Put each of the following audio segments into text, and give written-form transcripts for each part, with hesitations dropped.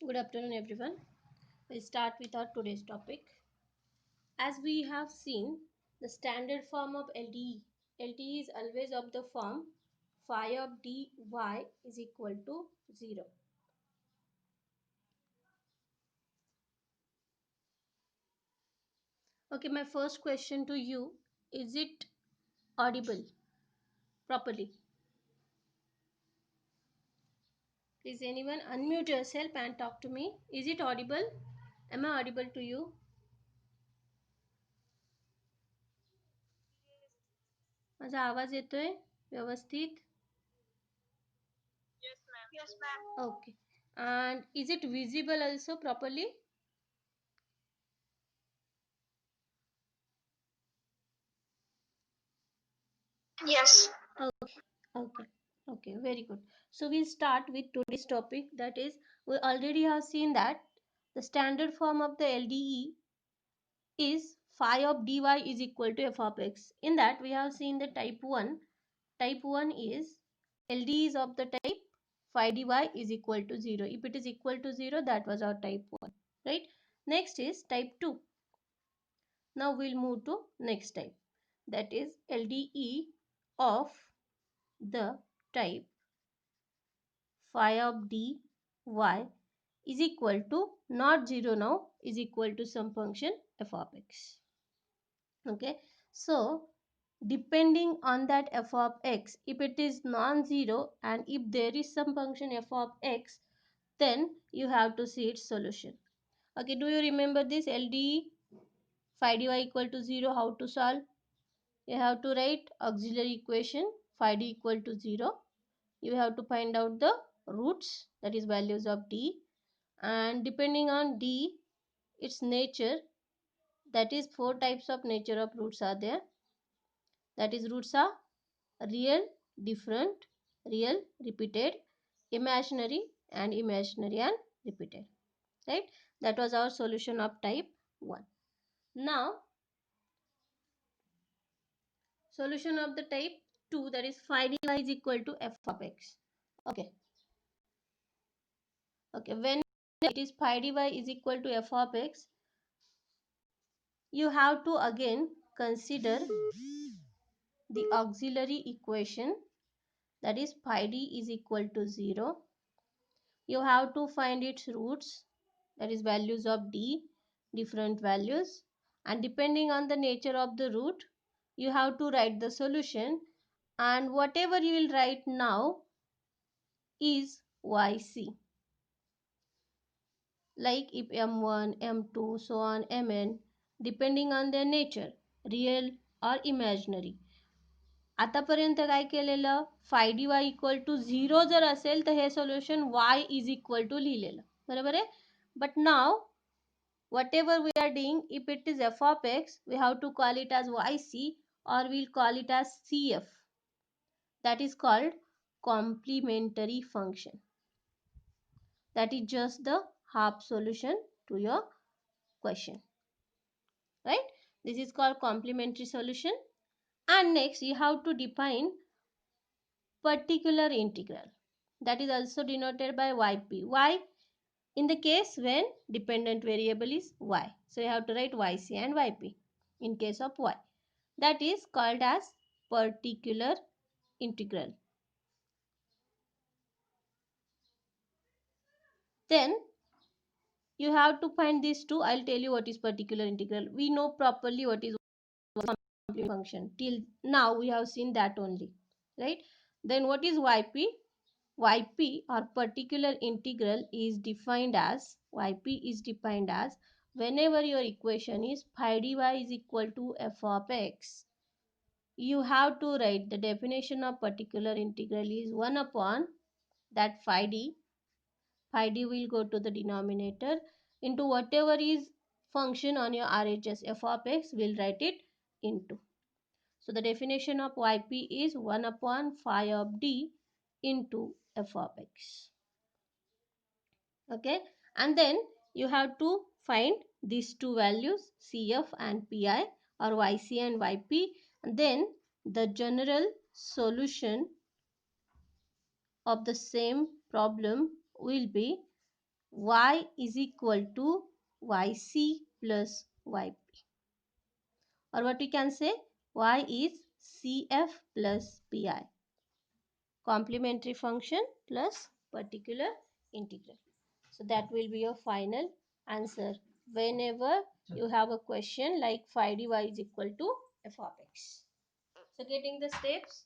Good afternoon, everyone. We'll start with our today's topic. As we have seen, the standard form of LDE. LDE is always of the form phi of dy is equal to 0. Okay, my first question to you, is it audible properly? Please anyone unmute yourself and talk to me. Is it audible? Am I audible to you? माझा आवाज येतोय व्यवस्थित? Yes, ma'am. Okay. And is it visible also properly? Yes. Okay, okay, very good. So we'll start with today's topic, that is, we already have seen that the standard form of the LDE is phi of dy is equal to f of x. In that we have seen the type 1. Type 1 is LDE is of the type phi dy is equal to 0. If it is equal to 0, that was our type 1, right? Next is type 2. Now we'll move to next type, that is LDE of the type phi of dy is equal to not 0 now, is equal to some function f of x. Okay, so depending on that f of x, if it is non-zero and if there is some function f of x, then you have to see its solution. Okay, do you remember this LDE phi dy equal to 0? How to solve? You have to write auxiliary equation phi d equal to 0. You have to find out the roots, that is values of d, and depending on d, its nature, that is 4 types of nature of roots are there. That is, roots are real, different, real, repeated, imaginary and repeated, right? That was our solution of type 1. Now solution of the type 2, that is phi dy is equal to f of x. Okay, when it is phi dy is equal to f of x, you have to again consider the auxiliary equation, that is phi d is equal to 0. You have to find its roots, that is values of d, different values, and depending on the nature of the root, you have to write the solution, and whatever you will write now is yc. Like if m1, m2, so on, mn, depending on their nature, real or imaginary. आतापर्यंत काय केलेलं, phi dy equal to 0 जर असेल तर हे solution y is equal to लिहिलेलं, बरोबर आहे. But now whatever we are doing, if it is f of x, we have to call it as yc, or we'll call it as cf. That is called complementary function. That is just the half solution to your question, right? This is called complementary solution. And next you have to define particular integral, that is also denoted by yp. Why? In the case when dependent variable is y, so you have to write yc and yp in case of y. That is called as particular integral. Then you have to find these two. I'll tell you what is particular integral. We know properly what is complementary function. Till now we have seen that only, right? Then what is yp? Yp or particular integral is defined as, yp is defined as, whenever your equation is phi dy is equal to f of x, you have to write the definition of particular integral is 1 upon that phi d. Phi d will go to the denominator into whatever is function on your RHS, f of x, will write it into. So the definition of yp is 1 upon phi of d into f of x. Okay, and then you have to find these two values, cf and pi, or yc and yp, and then the general solution of the same problem will be y is equal to yc plus yp, or what we can say, y is cf plus pi, complementary function plus particular integral. So that will be your final answer whenever you have a question like phi dy is equal to f of x. So getting the steps,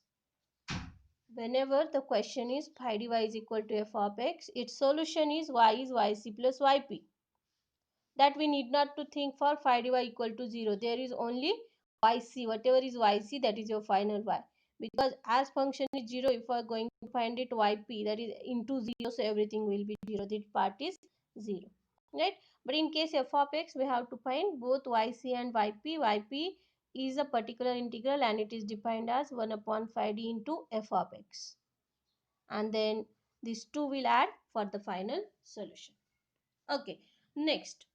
whenever the question is phi dy is equal to f of x, its solution is y is yc plus yp. That we need not to think for phi dy equal to 0. There is only yc, whatever is yc, that is your final y. Because as function is 0, if we are going to find it yp, that is into 0, so everything will be 0. This part is 0. Right? But in case f of x, we have to find both yc and yp. Yp is a particular integral and it is defined as 1 upon phi d into f of x. And then these two will add for the final solution. Okay, next,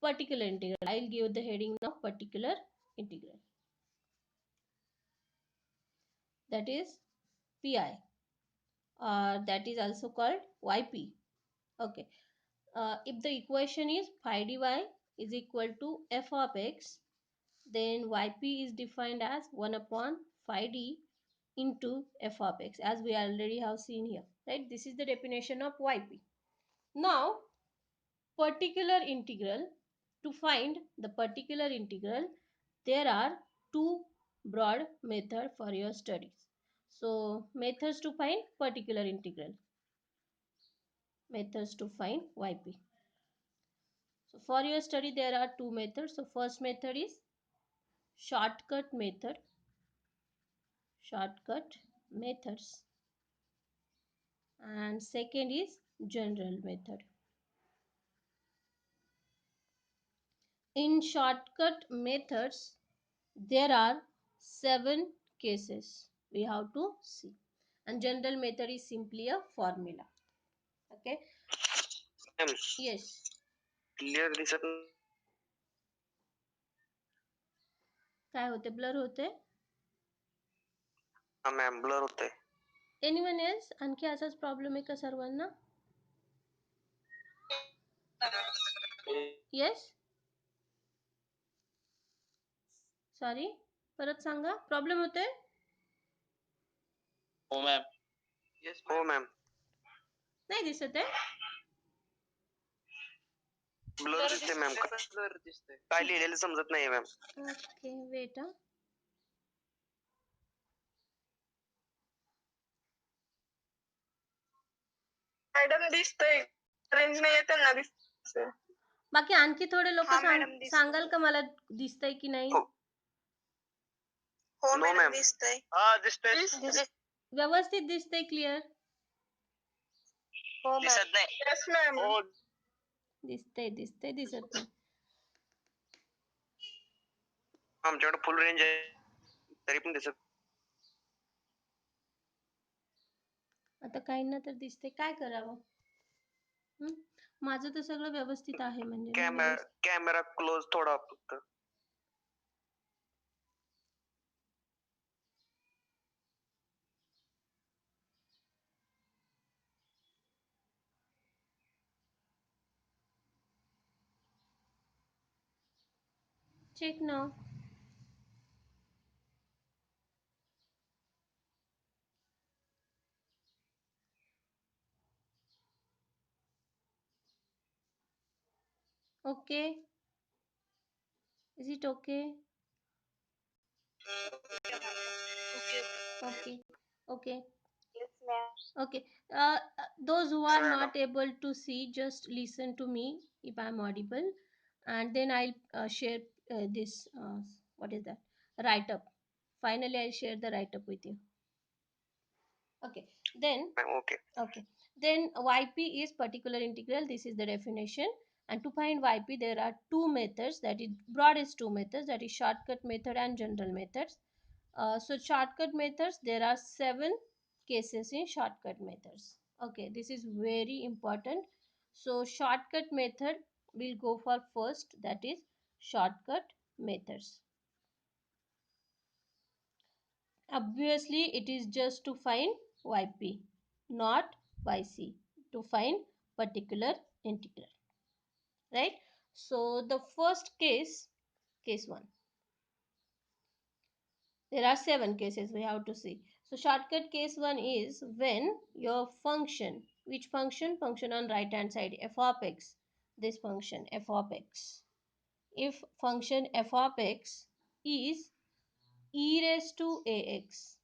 particular integral. I'll give the heading of particular integral, that is pi, that is also called yp. Okay, if the equation is phi dy is equal to f of x, then yp is defined as 1 upon phi d into f of x, as we already have seen here, right? This is the definition of yp. Now particular integral, to find the particular integral, there are two broad methods for your studies. So methods to find particular integral, methods to find yp. So for your study there are two methods. So first method is shortcut method, shortcut methods, and second is general method. In shortcut methods there are 7 cases we have to see, and general method is simply a formula. Okay. Yes. Clear दिसत काय होते, blur होते. Ma'am blur होते. Anyone else, आणखी असाच problem आहे का सर्वांना? येस, सॉरी, परत सांगा, प्रॉब्लेम होते. हो मॅम. येस हो मॅम. नाही दिसत आहे. ब्लर दिसते मॅम. ब्लर दिसते, काय लिहिलेलं समजत नाही मॅम. Okay, wait. मॅडम दिसतंय, रेंज नाही येते ना, दिसतंय. बाकी आणखी थोडे लोक सांगाल का मला दिसतंय की नाही? हो मॅडम दिसतंय. हा दिसतंय. व्यवस्थित दिसतंय, क्लिअर? हो दिसत नाही. Yes ma'am. हो दिसतंय, दिसतंय, दिसत नाही. आमच्याकडे फुल रेंज आहे तरी पण दिसत. आता काहींना तर दिसते, काय करावं? माझं तर सगळं व्यवस्थित आहे. म्हणजे कॅमेरा क्लोज थोडा फक्त. चेक नाव. Okay, is it okay? Okay, okay. Yes ma'am. Okay, those who are not able to see, just listen to me if I am audible, and then I'll share this what is that, write up. Finally I'll share the write up with you. Okay, then okay, then yp is particular integral. This is the definition. And to find yp there are two methods, that is broadest two methods, that is shortcut method and general methods. So shortcut methods, there are 7 cases in shortcut methods. Okay, this is very important. So shortcut method will go for first, that is shortcut methods. Obviously it is just to find yp, not yc, to find particular integral, right? So the first case, case 1. There are 7 cases we have to see. So shortcut case 1 is when your function, which function? Function on right hand side, f of x. This function f of x. If function f of x is e raised to ax,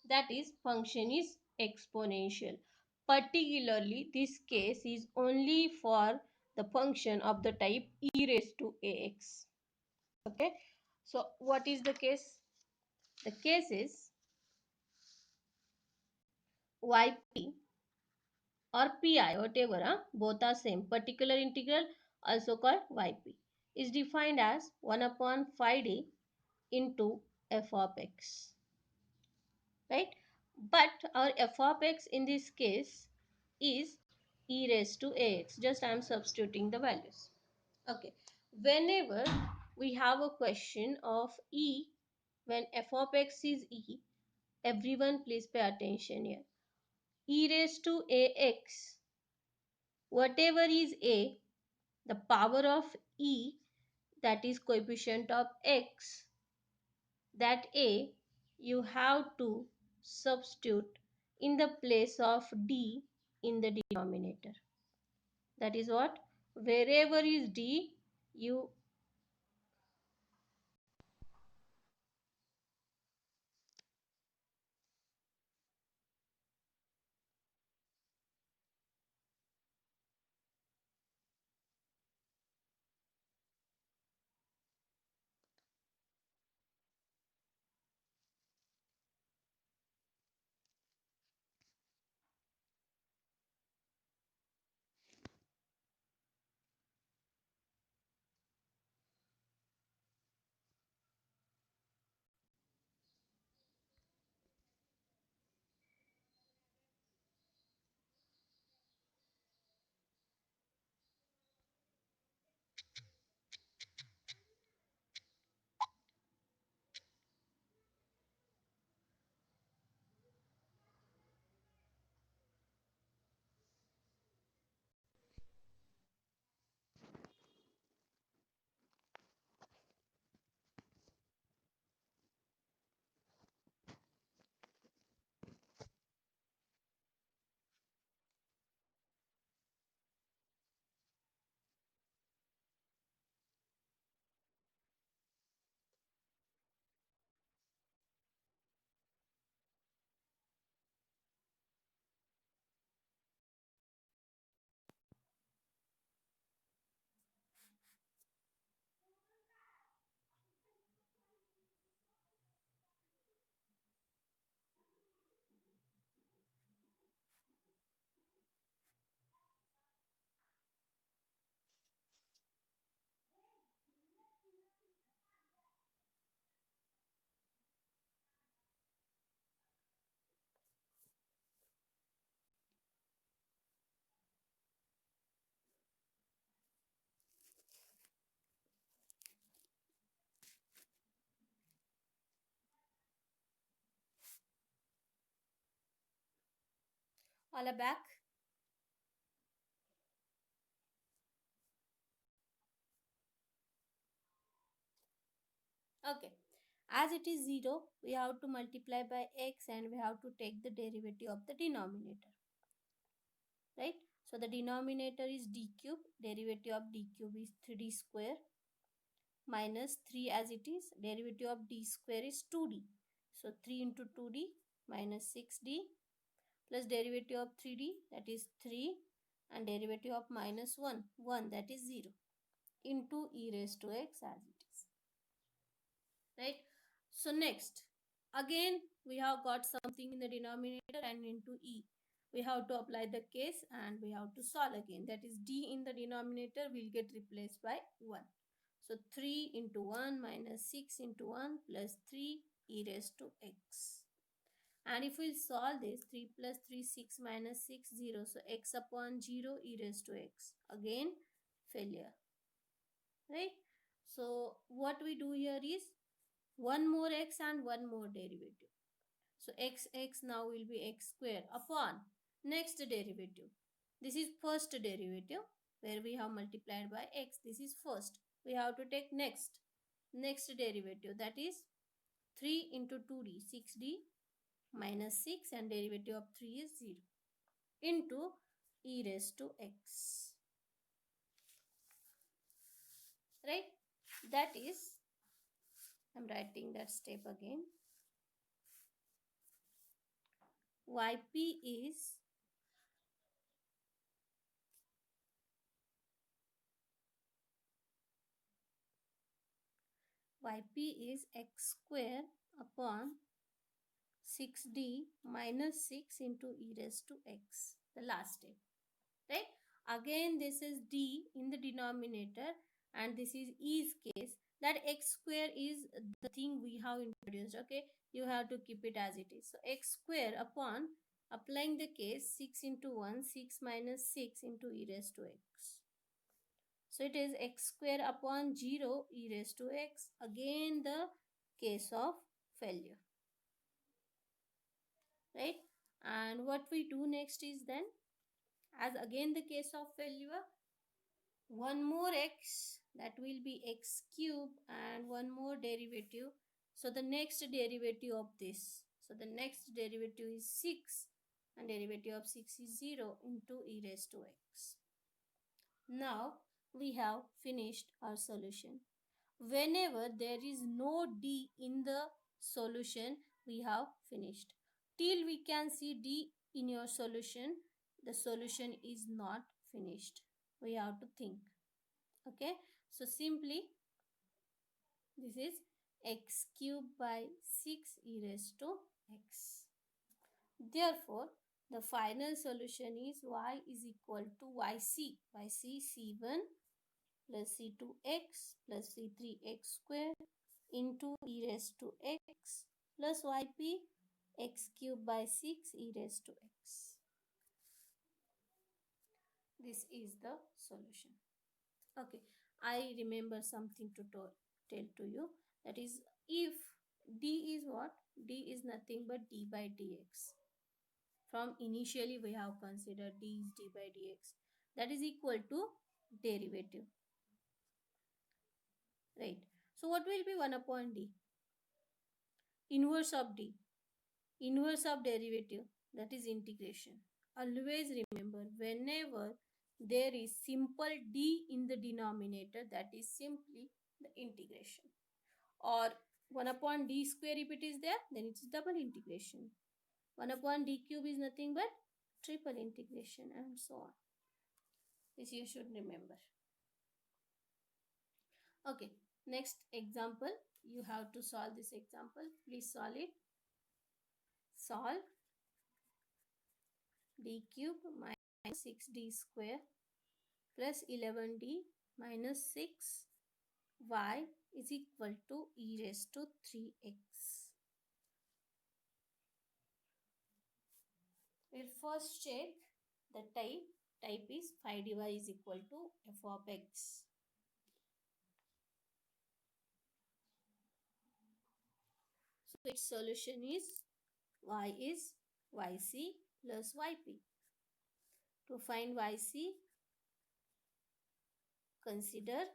that is function is exponential. Particularly this case is only for the function of the type e raised to ax. Okay, so what is the case? The case is yp or pi, whatever, both are same. Particular integral, also called yp, is defined as 1 upon phi d into f of x, right? But our f of x in this case is e raised to ax. Just I am substituting the values. Okay. Whenever we have a question of e, when f of x is e, everyone please pay attention here. E raised to ax, whatever is a, the power of e, that is coefficient of x, that a you have to substitute in the place of d in the denominator. That is what? Wherever is d, you all are back. Okay. As it is 0, we have to multiply by x and we have to take the derivative of the denominator. Right? So the denominator is d cube. Derivative of d cube is 3d square minus 3 as it is. Derivative of d square is 2d. So 3 into 2d minus 6d plus derivative of 3d, that is 3, and derivative of minus 1 that is 0 into e raised to x as it is. Right? So next, again we have got something in the denominator and into e. We have to apply the case and we have to solve again. That is d in the denominator will get replaced by 1. So 3 into 1 minus 6 into 1 plus 3 e raised to x. And if we solve this, 3 plus 3, 6 minus 6, 0. So x upon 0 e raised to x. Again, failure. Right? So what we do here is one more x and one more derivative. So x now will be x square upon next derivative. This is first derivative where we have multiplied by x. This is first. We have to take next derivative, that is 3 into 2d, 6d minus 6, and derivative of 3 is 0, into e raised to x. Right? That is, I'm writing that step again. Yp is x square upon 6d minus 6 into e raised to x. The last step. Right? Again, this is d in the denominator and this is e's case. That x square is the thing we have introduced. Okay, you have to keep it as it is. So x square upon, applying the case, 6 into 1, 6 minus 6 into e raised to x. So it is x square upon 0 e raised to x. Again the case of failure. Right? And what we do next is then, as again the case of failure, one more x, that will be x cube, and one more derivative. So the next derivative of this, so the next derivative is 6 and derivative of 6 is 0 into e raised to x. Now we have finished our solution. Whenever there is no d in the solution, we have finished. Till we can see d in your solution, the solution is not finished. We have to think. Okay, so simply this is x cube by 6 e raised to x. Therefore, the final solution is y is equal to yc. Yc, c1 plus c2x plus c3x square into e raised to x plus yp x cube by 6 e raised to x. This is the solution. Okay, I remember something to tell to you. That is, if d is what? D is nothing but d by dx. From initially we have considered d is d by dx. That is equal to derivative. Right. So what will be 1 upon d? Inverse of d. Inverse of derivative. That is integration. Always remember, whenever there is simple d in the denominator, that is simply the integration. Or 1 upon d square, if it is there, then it is double integration. 1 upon d cube is nothing but triple integration, and so on. This you should remember. Okay, next example. You have to solve this example. Please solve it. Solve d cube minus 6d square plus 11d minus 6y is equal to e raised to 3x. We'll first check the type. Type is phi dy is equal to f of x. So its solution is y is yc plus yp. To find yc, consider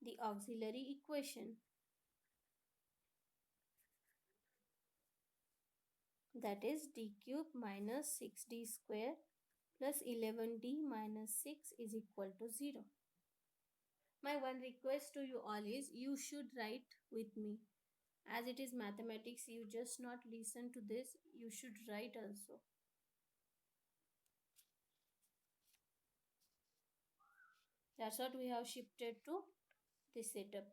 the auxiliary equation, that is d cube minus 6d square plus 11d minus 6 is equal to 0. My one request to you all is, you should write with me. As it is mathematics, you just not listen to this, you should write also. That's what we have shifted to this setup.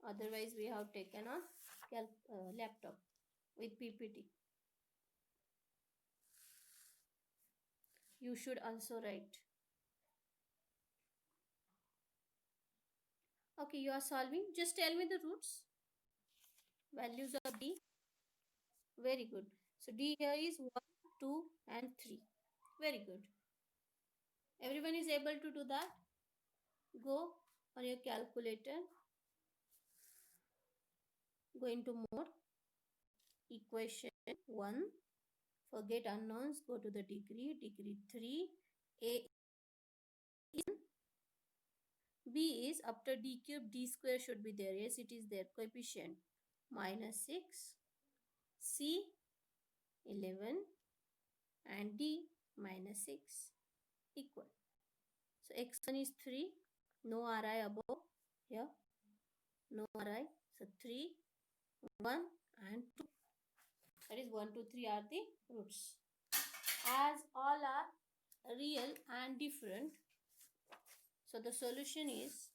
Otherwise, we have taken a laptop with PPT. You should also write. Okay, you are solving. Just tell me the roots. Values of d. Very good. So d here is 1, 2 and 3. Very good. Everyone is able to do that? Go on your calculator. Go into more. Equation 1. Forget unknowns. Go to the degree. Degree 3. A B is after d cube, d square should be there. Yes, it is there. Coefficient minus 6, C 11 and D minus 6 equal. So x1 is 3. No Ri above here. No Ri. So 3, 1 and 2. That is 1, 2, 3 are the roots. As all are real and different, so the solution is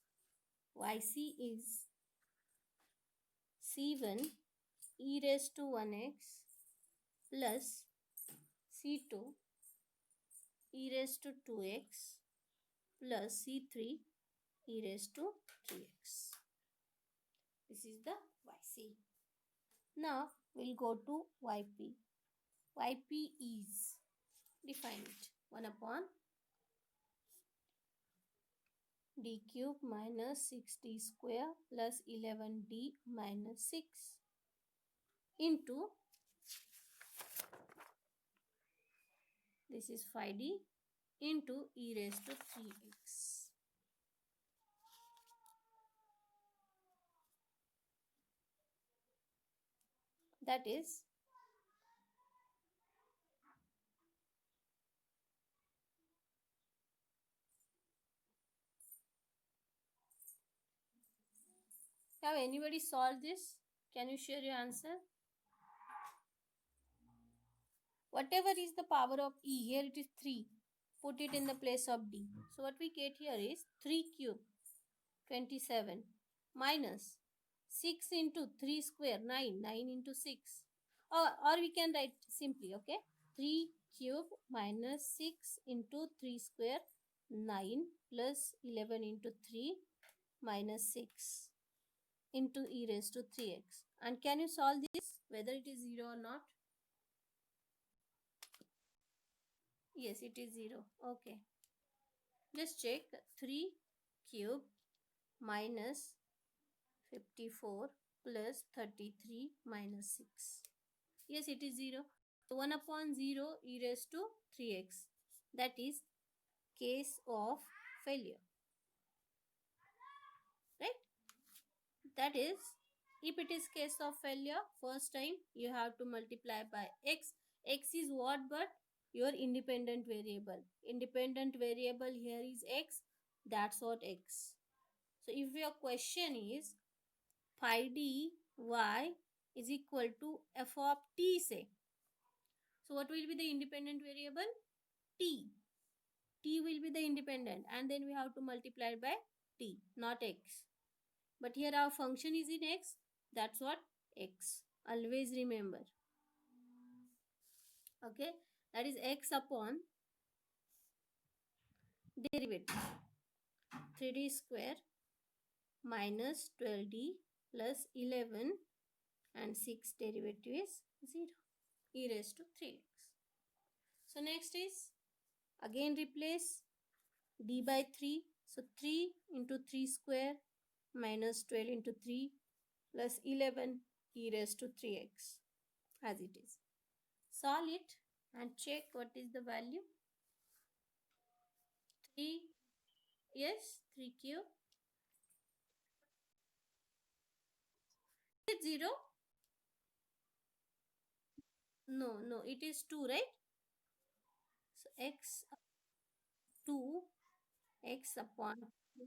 YC is C1 e raised to 1x plus C2 e raised to 2x plus C3 e raised to 3x. This is the YC. Now we'll go to YP. YP is, define it, 1 upon d cube minus 6d square plus 11d minus 6 into, this is 5d, into e raised to 3x. That is have anybody solved this? Can you share your answer? Whatever is the power of e, here it is 3. Put it in the place of d. So what we get here is 3 cube 27 minus 6 into 3 square 9, 9 into 6. Or we can write simply, okay? 3 cube minus 6 into 3 square 9 plus 11 into 3 minus 6 into e raised to 3x. And can you solve this whether it is 0 or not? Yes, it is 0. Okay. Just check 3 cube minus 54 plus 33 minus 6. Yes, it is 0. So 1 upon 0 e raised to 3x. That is case of failure. Right? That is, if it is case of failure, first time you have to multiply by x. X is what but your independent variable. Independent variable here is x. That's what x. So if your question is phi d y is equal to f of t, say. So what will be the independent variable? T. T will be the independent and then we have to multiply by t, not x. But here our function is in x. That's what x. Always remember. Okay. That is x upon derivative. 3d square minus 12d plus 11 and 6 derivative is 0. E raised to 3x. So next is again replace d by 3. So 3 into 3 square minus 12 into 3 plus 11 e raised to 3x as it is. Solve it and check what is the value. 3, yes, 3 cube. Is it 0? No, it is 2, right? So x 2 x upon 2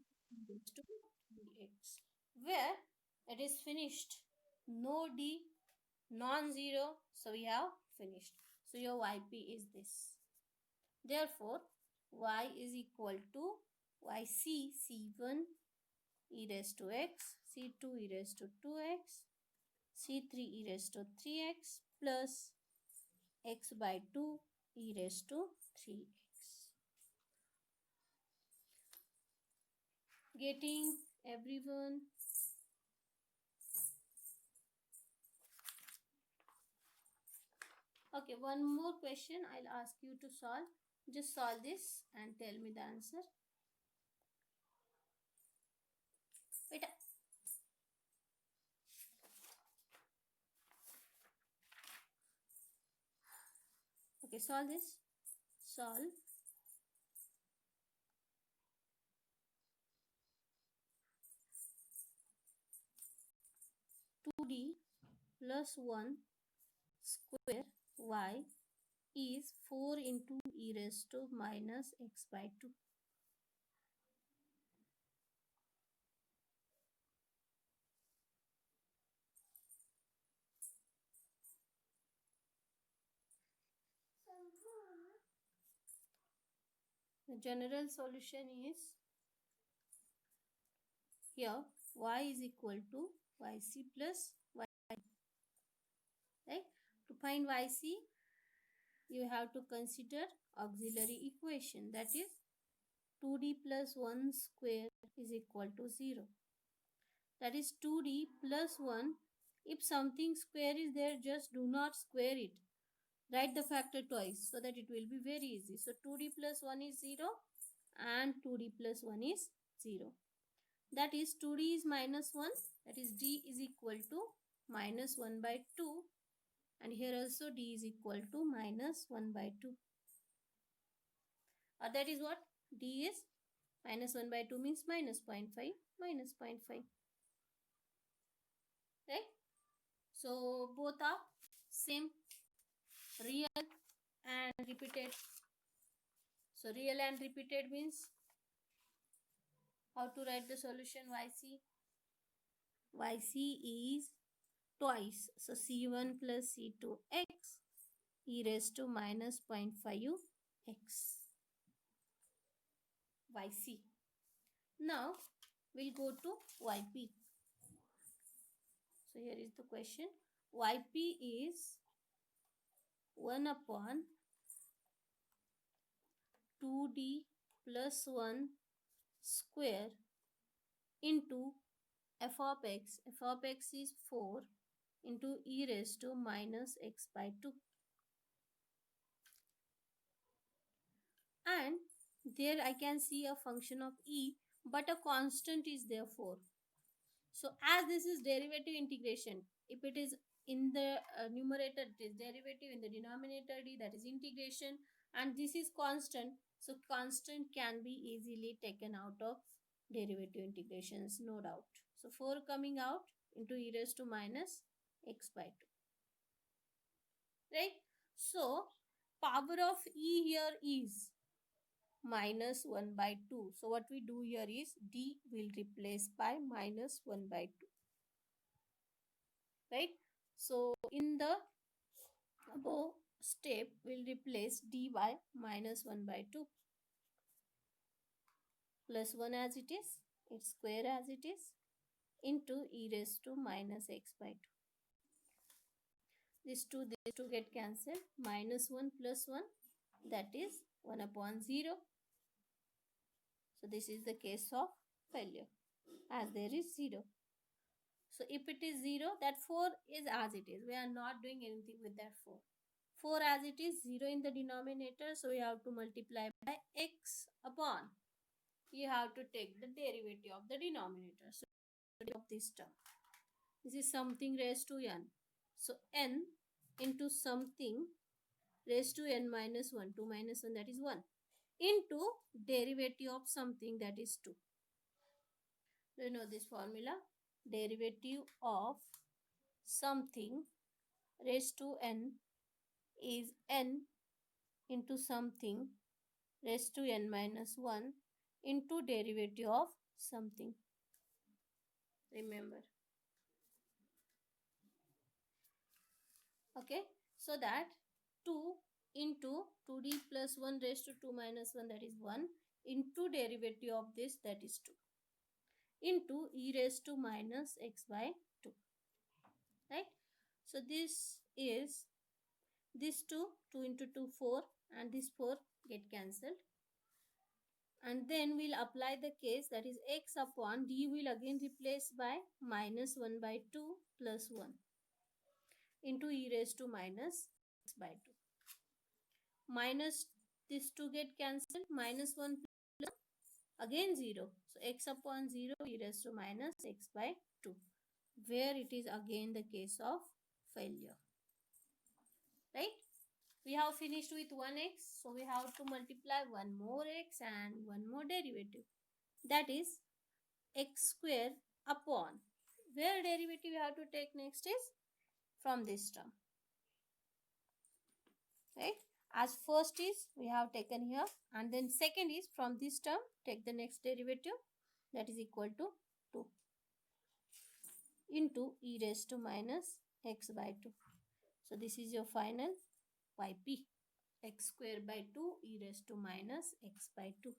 is to 3x. Where it is finished. No d, non-zero. So we have finished. So your YP is this. Therefore, y is equal to yc c1 e raised to x, c2 e raised to 2x, c3 e raised to 3x plus x by 2 e raised to 3x. Getting everyone? Okay, one more question I'll ask you to solve. Just solve this and tell me the answer. Wait. Okay, solve this. Solve 2d plus 1 square y is 4 into e raised to minus x by 2. The general solution is here y is equal to yc plus y, right? To find yc, you have to consider auxiliary equation, that is 2d plus 1 square is equal to 0. That is 2d plus 1. If something square is there, just do not square it. Write the factor twice so that it will be very easy. So 2d plus 1 is 0 and 2d plus 1 is 0. That is 2d is minus 1. That is d is equal to minus 1 by 2. And here also d is equal to minus 1 by 2. That is what? D is minus 1 by 2 means minus 0.5, minus 0.5. Right? So both are same, real and repeated. So real and repeated means how to write the solution yc? Yc is twice. So c1 plus c2x e raised to minus 0.5 x yc. Now we'll go to yp. So here is the question. Yp is 1 upon 2d plus 1 square into f of x. F of x is 4 into e raised to minus x by 2. And there I can see a function of e, but a constant is there 4. So as this is derivative integration, if it is in the numerator, it is derivative, in the denominator d, that is integration, and this is constant. So constant can be easily taken out of derivative integrations, no doubt. So 4 coming out into e raised to minus x by 2. Right? So power of e here is minus 1 by 2. So what we do here is d will replace by minus 1 by 2. Right? So in the above step, we'll replace d by minus 1 by 2 plus 1 as it is, its square as it is, into e raised to minus x by 2. These two get cancelled. Minus 1 plus 1, that is 1 upon 0. So this is the case of failure, as there is 0. So if it is 0, that 4 is as it is. We are not doing anything with that 4. 4 as it is, 0 in the denominator. So we have to multiply by x upon. You have to take the derivative of the denominator. So of this term. This is something raised to n. So n into something raised to n minus 1. 2 minus 1, that is 1. Into derivative of something, that is 2. Do you know this formula? Derivative of something raised to n is n into something raised to n minus 1 into derivative of something. Remember. Okay. So that 2 into 2d plus 1 raised to 2 minus 1, that is 1, into derivative of this, that is 2, into e raised to minus x by 2. Right? So this is this 2 into 2 4, and this 4 get cancelled. And then we'll apply the case, that is x upon d will again replace by minus 1 by 2 plus 1 into e raised to minus x by 2. Minus this 2 get cancelled. Minus 1 plus again 0. So x upon 0 e raised to minus x by 2, where it is again the case of failure. Right? We have finished with 1x. So we have to multiply one more x and one more derivative. That is x square upon where derivative you have to take next is from this term, right? As first is we have taken here, and then second is from this term take the next derivative, that is equal to 2 into e raised to minus x by 2. So this is your final yp, x square by 2 e raised to minus x by 2.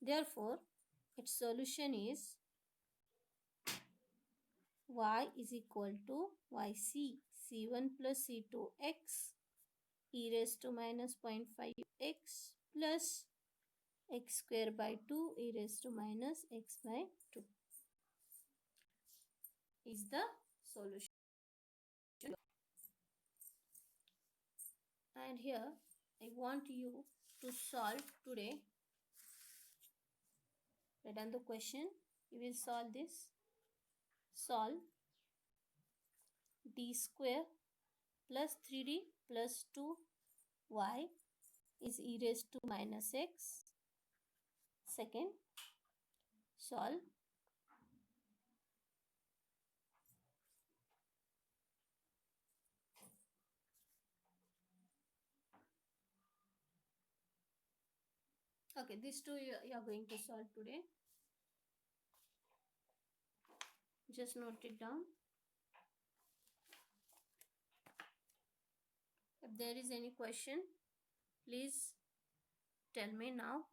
Therefore its solution is y is equal to yc c1 plus c2 x e raised to minus 0.5 x plus x square by 2 e raised to minus x by 2 is the solution. And here I want you to solve today. Write down the question. You will solve this. Solve d square plus 3d plus 2y is e raised to minus x. Second, solve okay, these two you are going to solve today. Just note it down. If there is any question, please tell me now.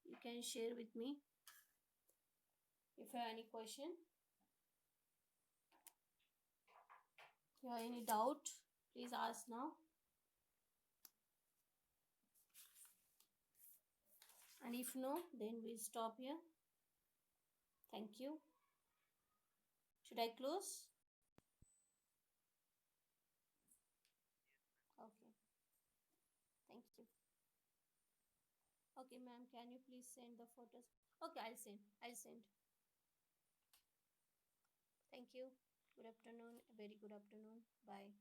You can share with me. If you have any question, you have any doubt, please ask now. And if no, then we'll stop here. Thank you. Should I close? Okay. Thank you. Okay, ma'am, can you please send the photos? Okay, I'll send. I'll send. Thank you. Good afternoon. A very good afternoon. Bye.